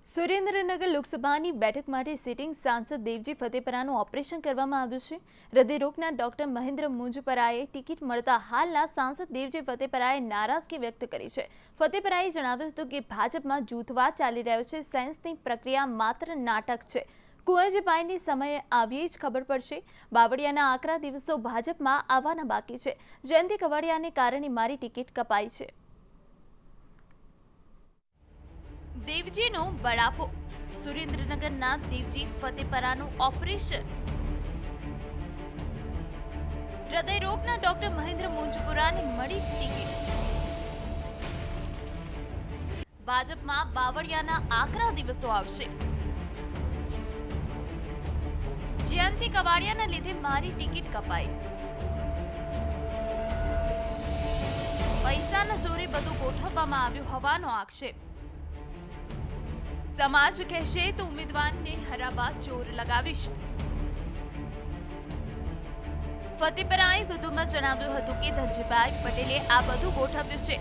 સુરેન્દ્રનગર લોકસભાની બેઠક માટે સિટિંગ સાંસદ દેવજી ફતેપરાનું ઓપરેશન કરવામાં આવ્યું છે। હૃદયરોગના ડોક્ટર મહેન્દ્ર મુંજપરાએ ટિકિટ મળતા હાલના સાંસદ દેવજી ફતેપરાએ નારાજગી વ્યક્ત કરી છે। ફતેપરાએ જણાવ્યું હતું કે ભાજપમાં જૂથવાદ ચાલી રહ્યો છે। સેન્સની પ્રક્રિયા માત્ર નાટક છે। કુંવરજીભાઈની સમયે આવીએ જ ખબર પડશે। બાવળિયાના આકરા દિવસો ભાજપમાં આવવાના બાકી છે। જયંતિ કવાડિયાને કારણે મારી ટિકિટ કપાઈ છે। દેવજીનો બળાપો, સુરેન્દ્રનગરના દેવજી ફતેપરાનું ઓપરેશન। હૃદયરોગના ડોક્ટર મહેન્દ્ર મુંજપુરાને મળી ટિકિટ। ભાજપમાં બાવળિયાના આકરા દિવસો આવશે। જયંતિ કવાડિયાના લીધે મારી ટિકિટ કપાઈ। પૈસાના જોરે બધું ગોઠવવામાં આવ્યું હોવાનો આક્ષેપ। સમાજ કહેશે તો ઉમેદવારને હરાવવા જોર લગાવીશ। ફતેપરાએ વધુમાં જણાવ્યું હતું કે ધનજીભાઈ પટેલે આ બધું ગોઠવ્યું છે।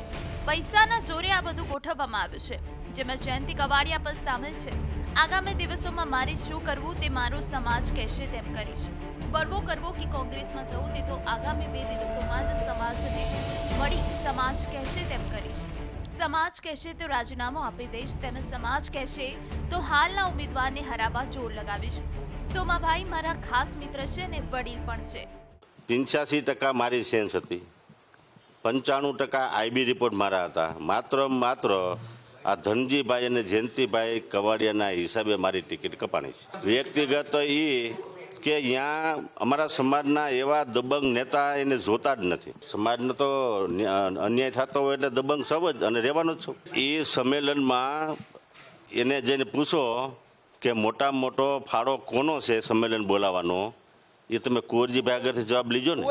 પૈસાના જોરે આ બધું ગોઠવવામાં આવ્યું છે, જેમાં જયંતિ કવાડિયા પણ સામેલ છે। આગામી દિવસોમાં મારે શું કરવું તે મારો સમાજ કહેશે તેમ કરીશ। બળવો કરવો કે કોંગ્રેસમાં જવું તે તો આગામી 2 દિવસોમાં જ સમાજને મળી સમાજ કહેશે તેમ કરીશ। સમાજ કહેશે તો રાજીનામું આપી દઈશ, તેમજ સમાજ કહેશે તો હાલના ઉમેદવારને હરાવવા જોર લગાવીશ। સોમાભાઈ મારા ખાસ મિત્ર છે અને વડીલ પણ છે। 85% મારી સેન્સ હતી, 95% આઈબી રિપોર્ટ મારા હતા। માત્ર આ ધનજીભાઈ અને જયંતિભાઈ કવાડિયાના હિસાબે મારી ટિકિટ કપાણી છે। વ્યક્તિગત એ કે અહીંયા અમારા સમાજના એવા દબંગ નેતા એને જોતા જ નથી। સમાજનો તો અન્યાય થતો હોય એટલે દબંગ સૌ જ અને રહેવાનો જ છું। એ સંમેલનમાં એને જઈને પૂછો કે મોટામાં મોટો ફાળો કોનો છે સંમેલન બોલાવવાનો, એ તમે કુંવરજીભાઈ આગળથી જવાબ લીજો ને।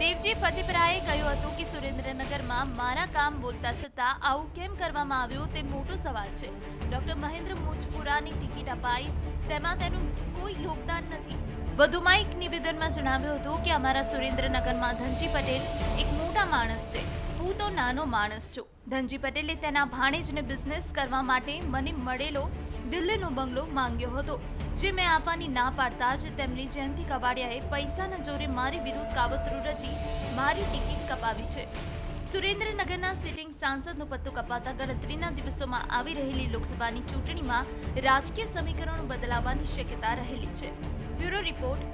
દેવજી ફતેપરાએ કહ્યું હતું કે સુરેન્દ્રનગરમાં મારા કામ બોલતા છતાં આવું કેમ કરવામાં આવ્યું તે મોટો સવાલ છે। ડોક્ટર મહેન્દ્ર મુંજપુરાની ટિકિટ અપાઈ, તેમાં તેનું કોઈ યોગદાન નથી। વધુમાં એક નિવેદનમાં જણાવ્યું હતું કે અમારા સુરેન્દ્રનગરમાં ધનજી પટેલ એક મોટા માણસ છે, હું તો નાનો માણસ છું। ધનજી પટેલે તેના ભાણેજને બિઝનેસ કરવા માટે મને મળેલો દિલ્હીનો બંગલો માંગ્યો હતો, જે મેં આપવાની ના પાડતા જ તેમની જયંતિ કવાડિયાએ પૈસાના જોરે મારી વિરુદ્ધ કાવતરું રચી મારી ટિકિટ કપાવી છે। સુરેન્દ્રનગરના સિટિંગ સાંસદનો પત્તો કપાતા ગણતરીના દિવસોમાં આવી રહેલી લોકસભાની ચૂંટણીમાં રાજકીય સમીકરણો બદલાવાની શક્યતા રહેલી છે। Bureau report.